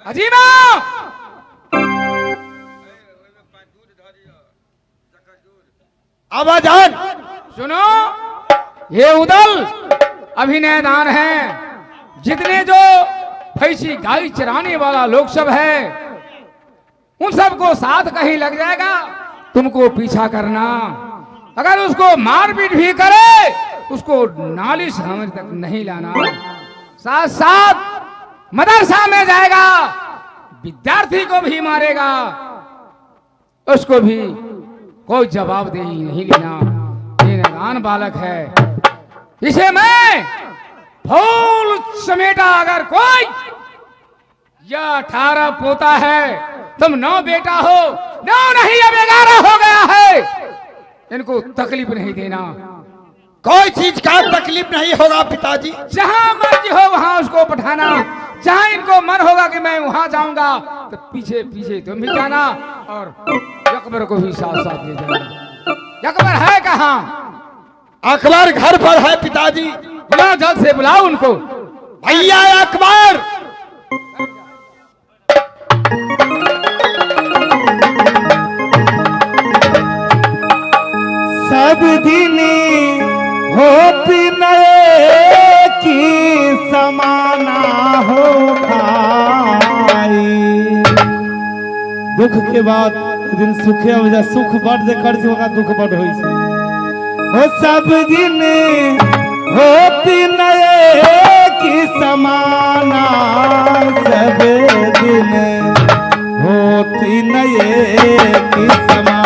Ajiba आवाजान सुनो, ये उदल अभिनयदान है। जितने जो भैंसी गाय चराने वाला लोग सब है, उन सबको साथ कहीं लग जाएगा। तुमको पीछा करना, अगर उसको मारपीट भी करे, उसको नाली समझ तक नहीं लाना। साथ साथ मदरसा में जाएगा, विद्यार्थी को भी मारेगा, उसको भी कोई जवाबदेही नहीं लेना। ये नादान बालक है, इसे मैं भूल समेटा। अगर कोई यह 18 पोता है, तुम 9 बेटा हो, 9 नहीं अब 11 हो गया है। इनको तकलीफ नहीं देना। कोई चीज का तकलीफ नहीं होगा पिताजी। जहां मर्जी हो वहां उसको पठाना। जहां इनको मन होगा कि मैं वहां जाऊंगा, तो पीछे पीछे तुम भी जाना और अकबर को भी साथ साथ ले जाना। अकबर है कहाँ? अकबर घर पर है पिताजी। बुलाओ, जल्द से बुलाओ उनको। भैया अकबर। सब दिन होती नए की समाना हो भाई। दुख के बाद दिन सुखे हो जा, सुख बढ़ जे कर होगा, दुख बढ़ होई से हो। सब दिन होती नए की समाना, सब दिन होती नए की समाना।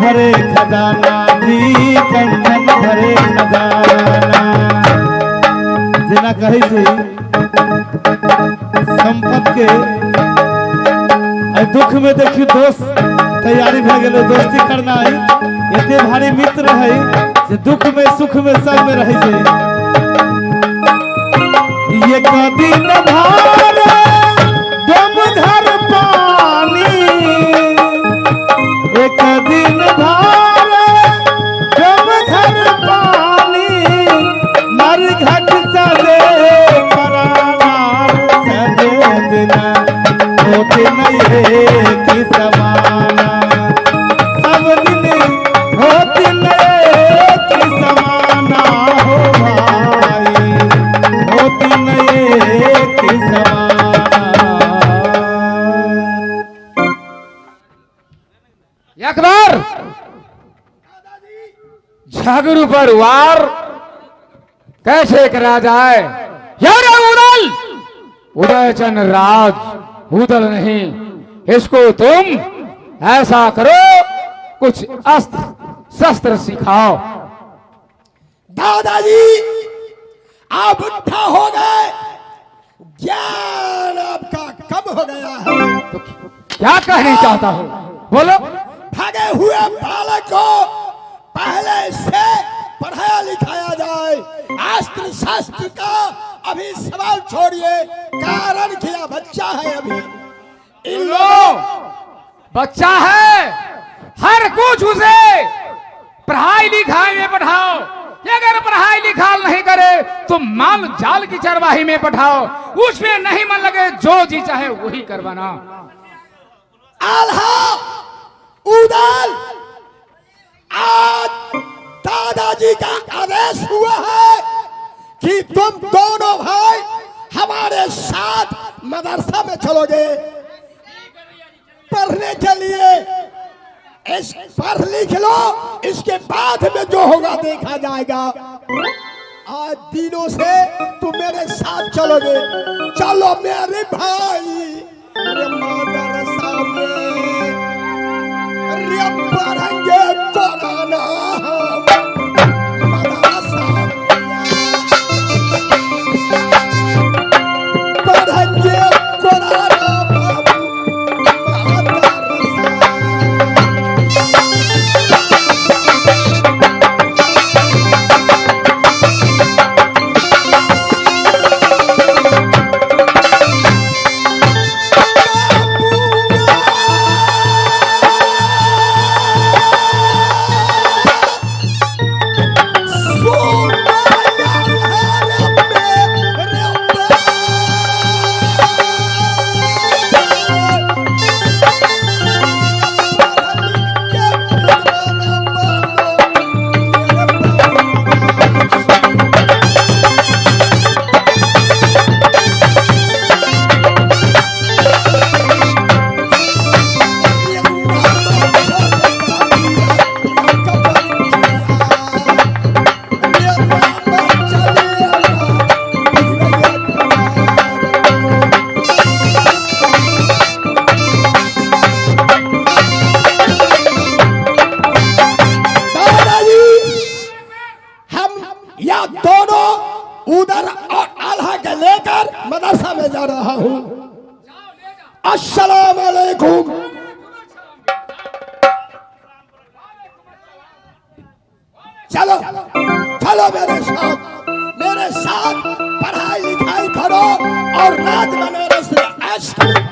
भरे खजाना जी, कंचन भरे खजाना। जेना कहे से संपत के दुख में देखियो दोस्त तैयारी भे गेले, दोस्ती करना है। एते भारी मित्र है जे दुख में सुख में सब में रहे छे। ये कदी न भारे दम धर पानी, एक दिन भारे जब घर पानी, मर घट सदे पराना। सदे दिन होते नए की समाना, सब दिन होते नए की समाना हो भाई, होते नए की समाना। अकबर झगड़ू पर वार कैसे करा जाए? यार उदल, उदयचंद राज उदल नहीं, इसको तुम ऐसा करो, कुछ अस्त्र शस्त्र सिखाओ। दादाजी आप बुढ़ा हो गए, ज्ञान आपका कम हो गया है। तो क्या कहना चाहता हो, बोलो। भागे हुए बालक को पहले से पढ़ाया लिखाया जाए। अस्त्र शस्त्र का अभी सवाल छोड़िए, कारण किया बच्चा है अभी। इन लोग बच्चा है, हर कुछ उसे पढ़ाई लिखाई में पढ़ाओ। अगर पढ़ाई लिखाई नहीं करे तो माल जाल की चरवाही में पढ़ाओ, उसमें नहीं मन लगे जो जी चाहे वही करवाना। आल्हा उदल, आज दादाजी का आदेश हुआ है कि तुम दोनों भाई हमारे साथ मदरसा में चलोगे पढ़ने के लिए। इस पढ़ लिख लो, इसके बाद में जो होगा देखा जाएगा। आज दिनों से तुम मेरे साथ चलोगे। चलो मेरे भाई, अरे मदरसा में पढ़ेंगे कुरान। मदरसा पढ़ेंगे कुरान। जा रहा हूँ। अस्सलाम वालेकुम। चलो चलो मेरे साथ पढ़ाई लिखाई करो और राज बनारस में ऐश करो।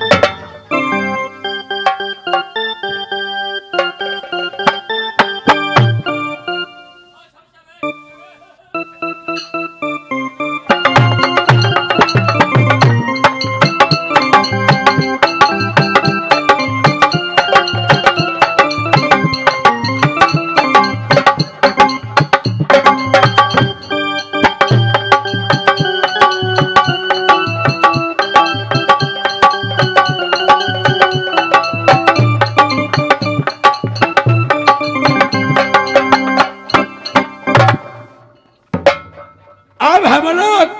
अब हम लोग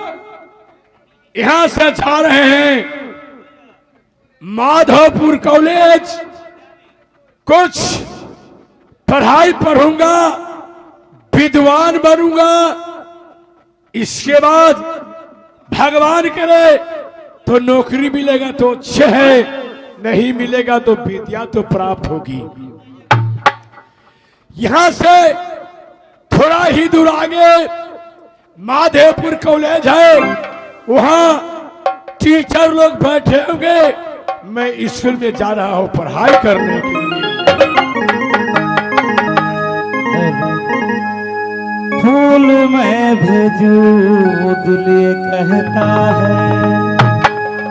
यहां से जा रहे हैं माधोपुर कॉलेज। कुछ पढ़ाई पढ़ूंगा, विद्वान बनूंगा। इसके बाद भगवान करे तो नौकरी मिलेगा तो अच्छे है, नहीं मिलेगा तो विद्या तो प्राप्त होगी। यहां से थोड़ा ही दूर आगे माधोपुर कॉलेज है, वहां टीचर लोग बैठे होंगे। मैं स्कूल में जा रहा हूं पढ़ाई करने के लिए। फूल मैं भेजू दिल कहता है,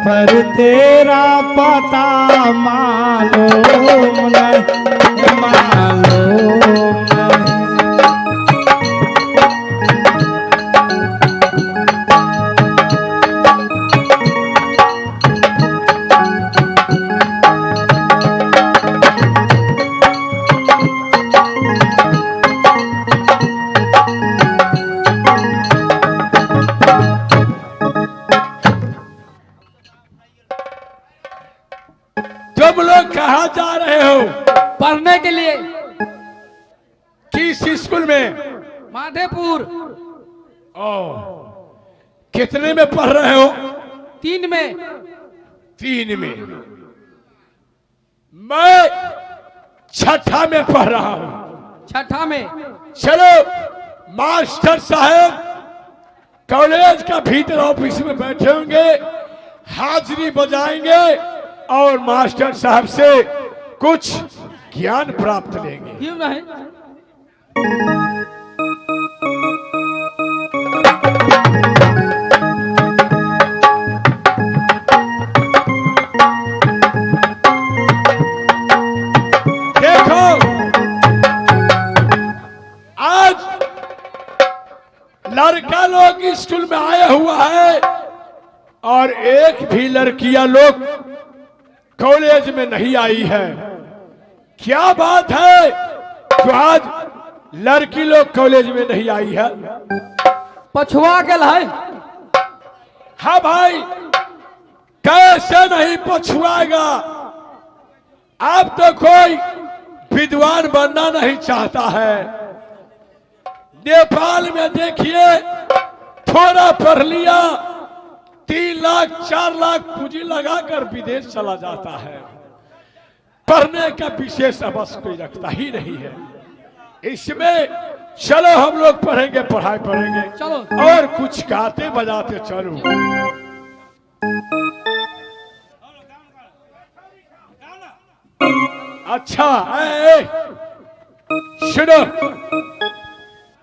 पर तेरा पता मालूम नहीं, मालूम नहीं। तुम लोग कहाँ जा रहे हो? पढ़ने के लिए किस स्कूल में? माधेपुर ओ, कितने में पढ़ रहे हो? 3 में। 3 में। मैं 6ठा में पढ़ रहा हूं। 6ठा में। चलो मास्टर साहब कॉलेज का भीतर ऑफिस में बैठे होंगे, हाजिरी बजाएंगे और मास्टर साहब से कुछ ज्ञान प्राप्त लेंगे। क्यों नहीं? देखो आज लड़का लोग स्कूल में आया हुआ है और एक भी लड़कियां लोग कॉलेज में नहीं आई है। क्या बात है जो आज लड़की लोग कॉलेज में नहीं आई है? पछुआ गल है। हाँ भाई, कैसे नहीं पछुआएगा? अब तो कोई विद्वान बनना नहीं चाहता है। नेपाल में देखिए, थोड़ा पढ़ लिया 3 लाख 4 लाख पूंजी लगाकर विदेश चला जाता है। पढ़ने का विशेष अवश्य कोई रखता ही नहीं है। इसमें चलो हम लोग पढ़ेंगे, पढ़ाई पढ़ेंगे, चलो और कुछ गाते बजाते चलो। अच्छा सुनो,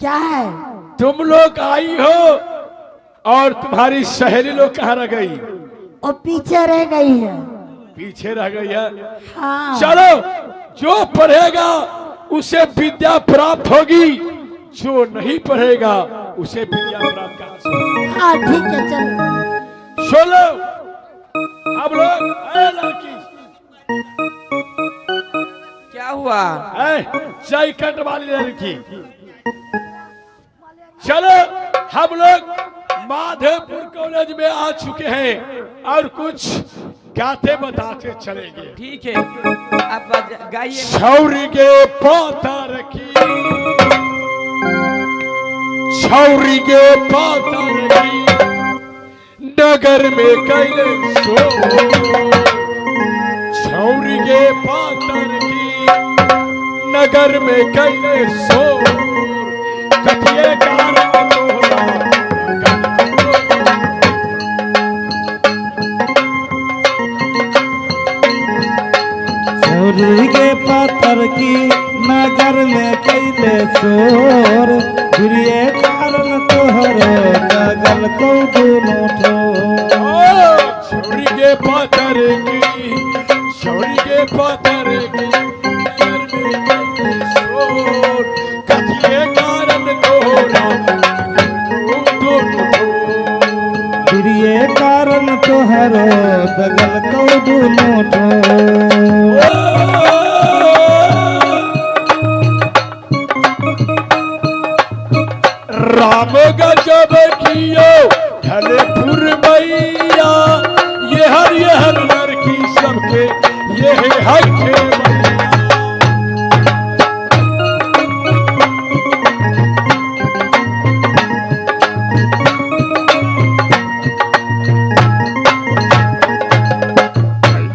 क्या है? तुम लोग आई हो और तुम्हारी सहेली लोग कहाँ रह गई? वो पीछे रह गई है। पीछे रह गई है। हाँ। चलो, जो पढ़ेगा उसे विद्या प्राप्त होगी, जो नहीं पढ़ेगा उसे विद्या प्राप्त कहाँ से होगी? हाँ ठीक है, चलो। सुनो, हम लोग लड़की क्या हुआ? जैकेट वाली लड़की, चलो हम लोग माधोपुर कॉलेज में आ चुके हैं और कुछ गाते बताते चलेंगे। ठीक है, आप गाइए। छौरी के पाता रखी, छौरी के पाता रखी, नगर में कैले सो छौरी के पातर की नगर में कैले सो कथिए कारण तोरा छोरी के पत्थर की नगर में कैले शोर फिर ये कारण तोहरो लगल को दोनों ठोर छौरी के पातर की छौरी के पातर की नगर में कैले सो कथिए कारण तोरा फिर ये कारण तोहरो लगल को दोनों ठोर राम गजब कियो ढले पुरबैया ये हर लड़की सबके ये है खेमैया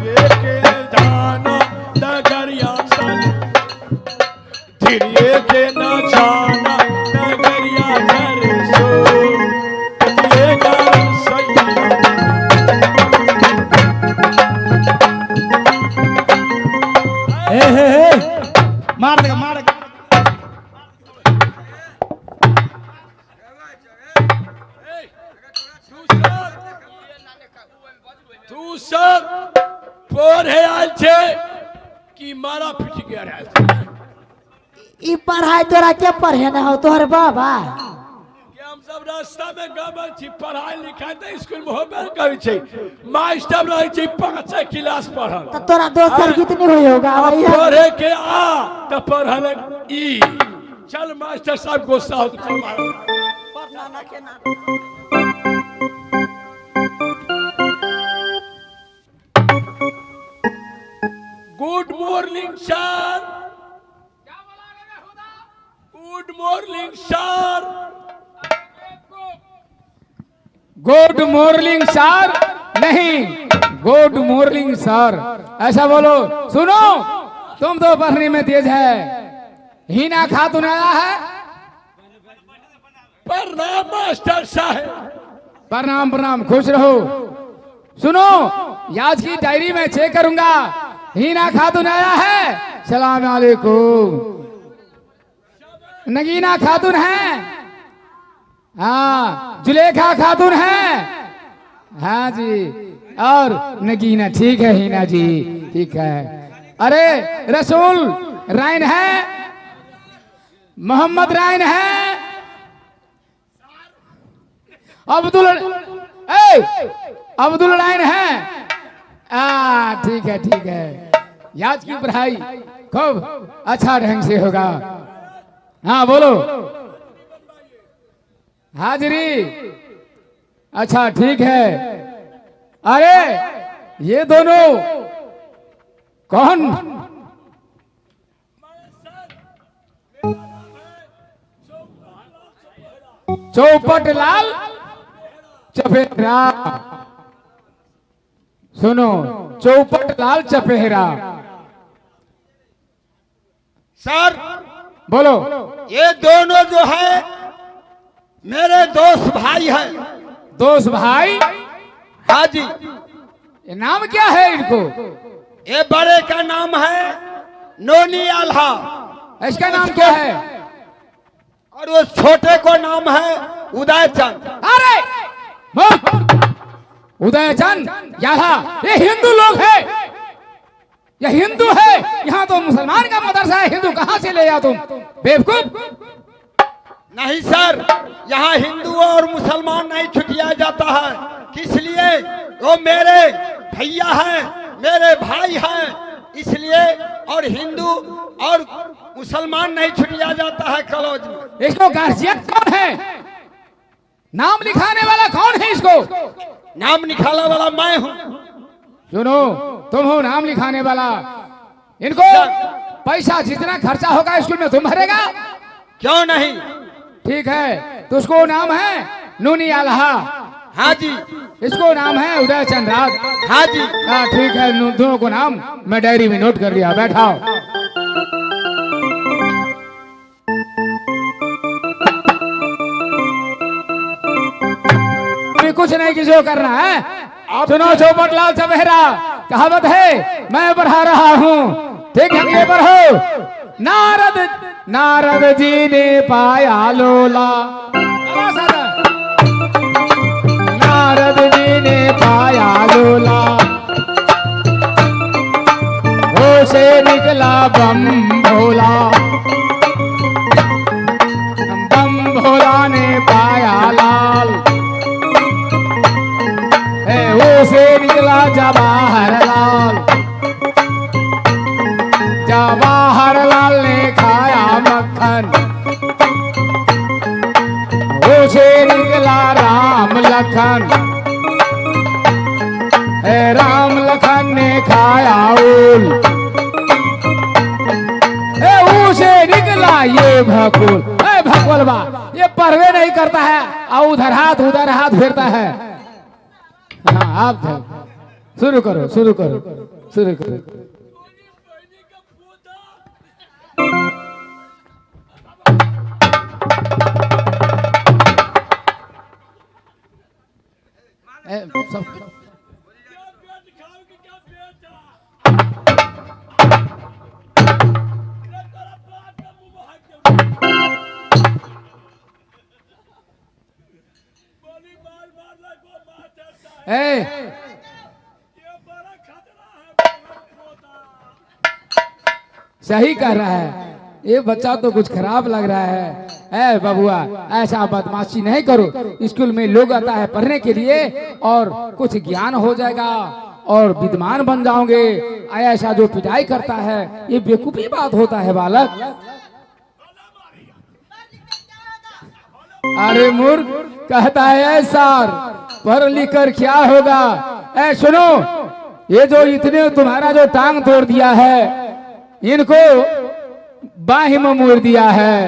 ये के जाना नगरिया सन धीरे के न जाना नगरिया घर सो ये कारण सैया हे मार देगा मार देगा तू सब पढ़े आल छे कि मारा पीट गया रहे ई पढ़ाई तोरा के पढ़े न हो तोहर बाबा कि हम सब रास्ता में गबल छी पढ़ाई लिखाई त स्कूल में होबे करै छै मास्टर रहे छै 5 क्लास पढ़ल तो तोरा दोसर कितनी हुई होगा अब भैया पढ़े के आ त पढ़ल ई चल मास्टर साहब गुस्सा हो तो चल मार good morning sir good morning sir good morning sir नहीं, गुड मॉर्निंग सर ऐसा बोलो। सुनो, तुम तो पढ़ने में तेज है। हीना खातून आया है। प्रणाम मास्टर साहब। प्रणाम प्रणाम, खुश रहो। सुनो, आज की डायरी में चेक करूंगा। हीना खातून आया है। सलाम अलैकुम। नगीना खातून है। हाँ, जुलेखा खातून है। हाँ जी, और नगीना ठीक है। हीना जी ठीक है। अरे रसूल राइन है, मोहम्मद राइन है, अब्दुल राइन है। ठीक है ठीक है। आज की पढ़ाई खूब अच्छा ढंग से होगा। हाँ बोलो। हाजिरी। अच्छा ठीक है। अरे ये दोनों कौन? चौपट लाल चपेहरा। सुनो, चौपट लाल चपेहरा। सर बोलो। ये दोनों जो है मेरे दोस्त भाई हैं। दोस्त भाई? हाँ जी। ये नाम क्या है इनको? ये बड़े का नाम है नोनी आल्हा इसका नाम क्या है? और वो छोटे को नाम है उदय चंद। अरे उदय चंद याहा, ये हिंदू लोग है। ये हिंदू है। यहाँ तो मुसलमान का मदरसा है। हिंदू कहाँ से ले आओ तुम बेवकूफ? नहीं सर, यहाँ हिंदू और मुसलमान नहीं छुटिया जाता है। किस लिए? वो मेरे भैया हैं, मेरे भाई हैं, इसलिए। और हिंदू और मुसलमान नहीं छुटिया जाता है कॉलेज में। इसको गार्जियन कौन है? नाम लिखाने वाला कौन है इसको? नाम निकाला वाला मैं हूँ। सुनो, तुम हो नाम लिखाने वाला। इनको पैसा जितना खर्चा होगा स्कूल में तुम भरेगा? क्यों नहीं? ठीक है। तो उसको नाम है नूनी आल्हा। हाँ जी। इसको नाम है उदय चंद राज। हाँ जी। हाँ ठीक है, दोनों को नाम मैं डायरी में नोट कर लिया, बैठाओ। अभी कुछ नहीं किसी को करना है। सुनो चौपटलाल सवेरा, कहावत है मैं बढ़ा रहा हूँ, ठीक है, ये बढ़ो। नारद जी ने पाया लोला, नारद जी ने पाया लोला, हो से निकला बम भोला, बम भोला ने पाया लाल, वो से निकला जवाहरलाल, जवाहरलाल ने खाया मक्खन, वो से निकला राम लखन, राम लखन ने खाया ओल, उसे निकला ये भकुल। भकुलवा ये परवे नहीं करता है, और उधर हाथ फेरता है। हाँ आप शुरू करो, शुरू करो, शुरू करो। सब सही कह रहा है, ये बच्चा तो कुछ खराब लग रहा है। बबुआ ऐसा बदमाशी नहीं करो, स्कूल में लोग आता है पढ़ने के लिए और कुछ ज्ञान हो जाएगा और विद्वान बन जाओगे। ऐसा जो पिटाई करता है ये बेवकूफी बात होता है बालक। अरे मूर्ख, कहता है सर पढ़ लिख कर क्या होगा। सुनो, ये जो इतने तुम्हारा जो टांग तोड़ दिया है, इनको बाही में मोड़ दिया है,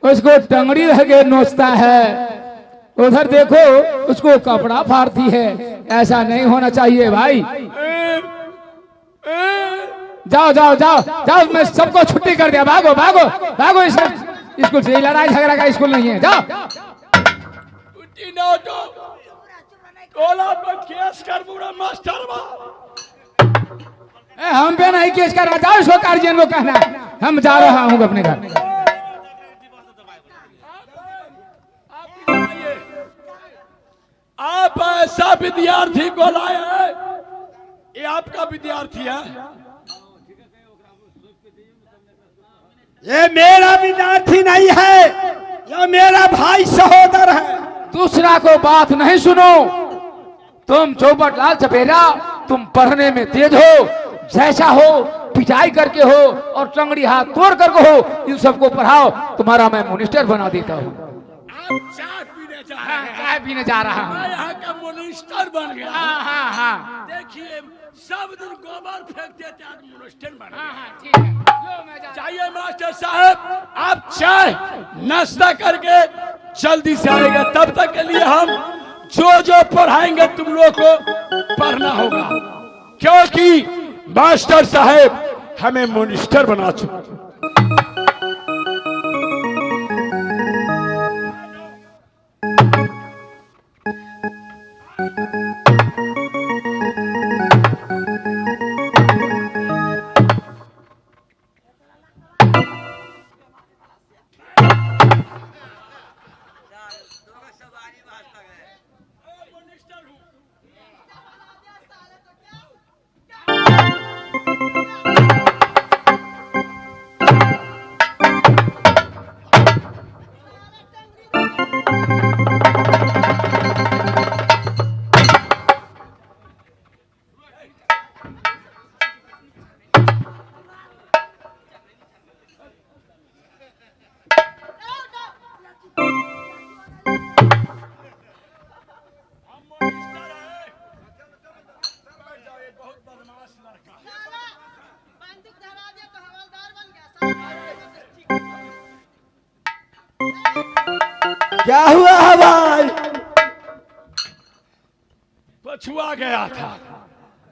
उसको टंगड़ी रह के नोचता है, उधर देखो उसको कपड़ा फाड़ती है। ऐसा नहीं होना चाहिए भाई। जाओ जाओ जाओ जाओ, मैं सबको छुट्टी कर दिया, भागो भागो भागो, स्कूल से लड़ाई झगड़ा का स्कूल नहीं है, जाओ। छुट्टी ना दो, टोला पर केस कर बुरा मास्टर बा। हम पे नहीं केस कर रहा, जाओ इसको गार्जियन को कहना हम जा रहा हूँ अपने घर। आप ऐसा विद्यार्थी को लाए हैं, ये आपका विद्यार्थी है? ये मेरा विद्यार्थी नहीं है, ये मेरा भाई सहोदर है। दूसरा को बात नहीं सुनो। तुम चौपटलाल सपेरा, तुम पढ़ने में तेज हो, जैसा हो पिटाई करके हो और टंगड़ी हाथ तोड़ करके हो, इन सबको पढ़ाओ, तुम्हारा मैं मिनिस्टर बना देता हूँ। आप चाय पीने जा रहे हैं? चाय पीने जा रहा हूँ। मैं यहाँ का मिनिस्टर बन गया। हाँ हाँ हाँ, देखिए सब दिन गोबर फेंकते थे, आज मिनिस्टर बन गया। हाँ ठीक है, चाहिए मास्टर साहब, आप चाय नाश्ता करके जल्दी से आएगा। तब तक के लिए हम जो पढ़ाएंगे तुम लोग को पढ़ना होगा, क्योंकि मास्टर साहब हमें मिनिस्टर बना चुके। क्या हुआ है भाई? छुआ गया था।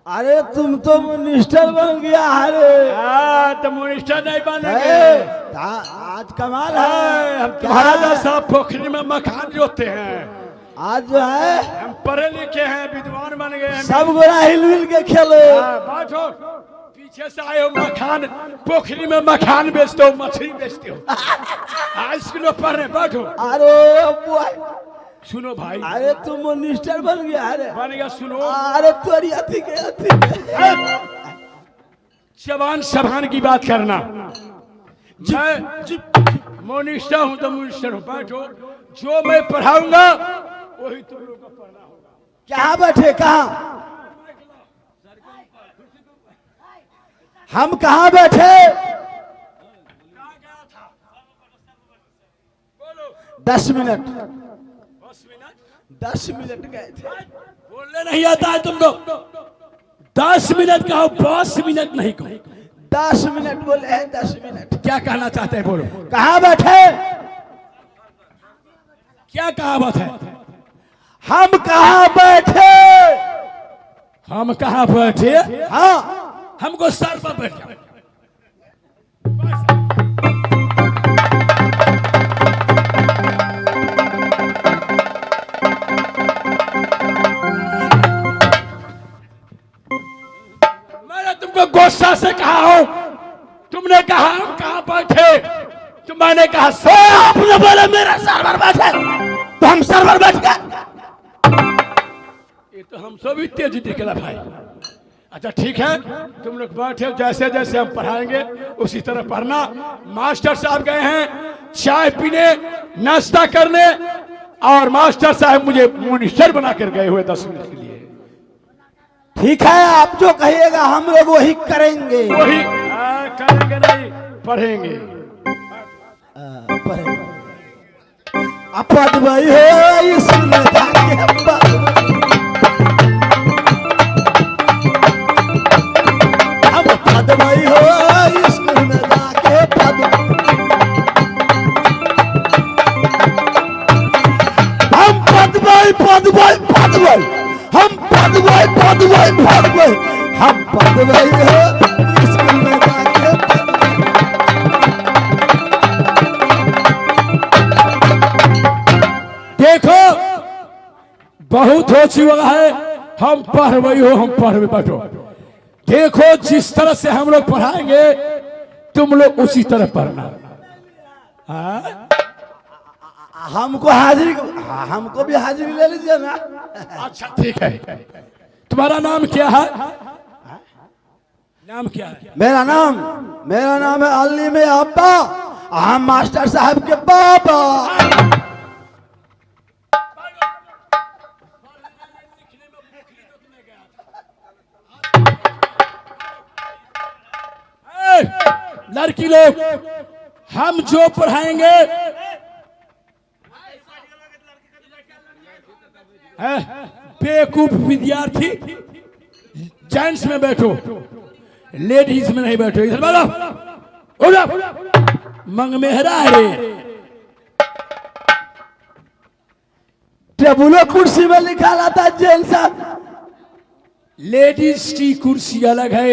अरे तुम तो मिनिस्टर बन गया। अरे तो मिनिस्टर नहीं बनेंगे। आज कमाल है। हम तुम्हारा जैसा पोखरी में मखान जोते हैं। आज जो है हम पढ़े लिखे हैं, विद्वान बन गए हैं। सब गोरा हिल के खेलो। बैठो, पीछे से आए हो मखान, पोखरी में मखान बेचते हो, मछली बेचते हो। आज किलो पढ़े, बैठो। अरे सुनो भाई, अरे तुम मिनिस्टर बन गया। अरे बन गया। सुनो, अरे तोरी अथी के जवान सभान की बात करना। मैं मिनिस्टर हूं तो मिनिस्टर हूं। बैठो, जो मैं पढ़ाऊंगा वही तुम लोग को पढ़ना होगा। क्या बैठे? कहाँ हम कहाँ बैठे? 10 मिनट 10 मिनट गए थे। बोलने नहीं आता है तुमको। 10 मिनट कहो, 10 मिनट नहीं कहो। 10 मिनट बोले हैं। 10 मिनट क्या कहना चाहते हैं, बोलो। कहाँ बैठे? क्या कहावत है? हम कहाँ बैठे? हम कहाँ बैठे? हाँ, हमको सर पर बैठ जाओ। मैंने तुमको गुस्सा से कहा हूं, तुमने कहा हम कहाँ बैठे, तो मैंने कहा आपने बोला मेरा सरवर बैठे, तो हम सरवर बैठ गए। ये तो हम सब ही तेज निकला भाई। अच्छा ठीक है, तुम लोग बैठे, जैसे जैसे हम पढ़ाएंगे उसी तरह पढ़ना। मास्टर साहब गए हैं चाय पीने, नाश्ता करने, और मास्टर साहब मुझे मिनिस्टर बना कर गए हुए 10 मिनट के लिए। ठीक है, आप जो कहिएगा हम लोग वही करेंगे। वही करेंगे नहीं, पढ़ेंगे। अपद भाई हो इसमें पद भाई हो स्कूल में जाके पद। हम पद भाई पद भाई पद भाई, हम पद भाई पद भाई पद भाई, हम पद भाई हो स्कूल में जाके पद। देखो बहुत हो चुका है, हम पढ़ रही हो, हम पढ़ रहे। बैठो, देखो जिस तरह से हम लोग पढ़ाएंगे तुम लोग उसी तरह पढ़ना। हमको हाजिरी, हमको भी हाजिरी ले लीजिए ना। अच्छा ठीक है, तुम्हारा नाम क्या है? नाम क्या है? मेरा नाम है अली में अब्बा, हम मास्टर साहब के पापा। लड़की लोग, हम जो पढ़ाएंगे बेवकूफ विद्यार्थी जेंट्स में बैठो, लेडीज में नहीं बैठो। इधर बैठो, मंगमेहरा रे। टेबुलो कुर्सी में लिखा रहता जेंट्स। लेडीज की कुर्सी अलग है,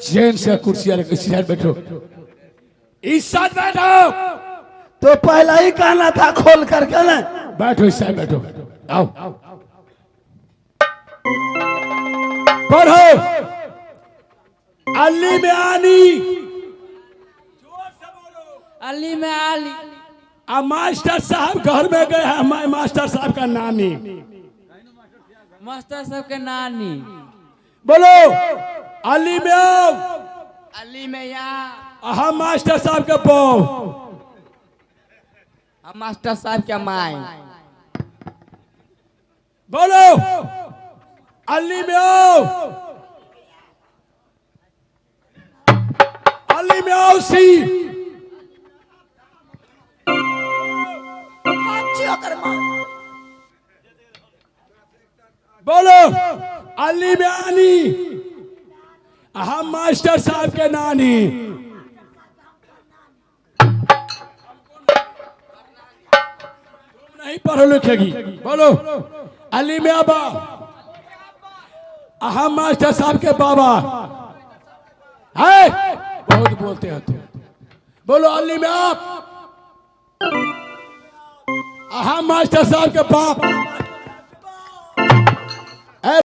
जेंट्स का कुर्सी अलग। इस साइड बैठो, इस साइड बैठो। तो पहला ही कहना था खोल करके ना। बैठो, इस साइड बैठो। आओ पढ़ो। अली में आनी, अली में अली। अब मास्टर साहब घर में गए हैं, मैं मास्टर साहब का नानी। मास्टर साहब के नानी। बोलो, अली में आओ। अली में यहाँ। हम मास्टर साहब का बहू। हम मास्टर साहब के माई। बोलो, अली में आओ। अली में आओ सी। बोलो, अली में आनी। हम मास्टर साहब के नानी। नहीं पढ़ो लिखेगी। बोलो, अली में अबा। अहम मास्टर साहब के बाबा है, बहुत बोलते हैं तुम। बोलो अली में आप अहम मास्टर साहब के बाप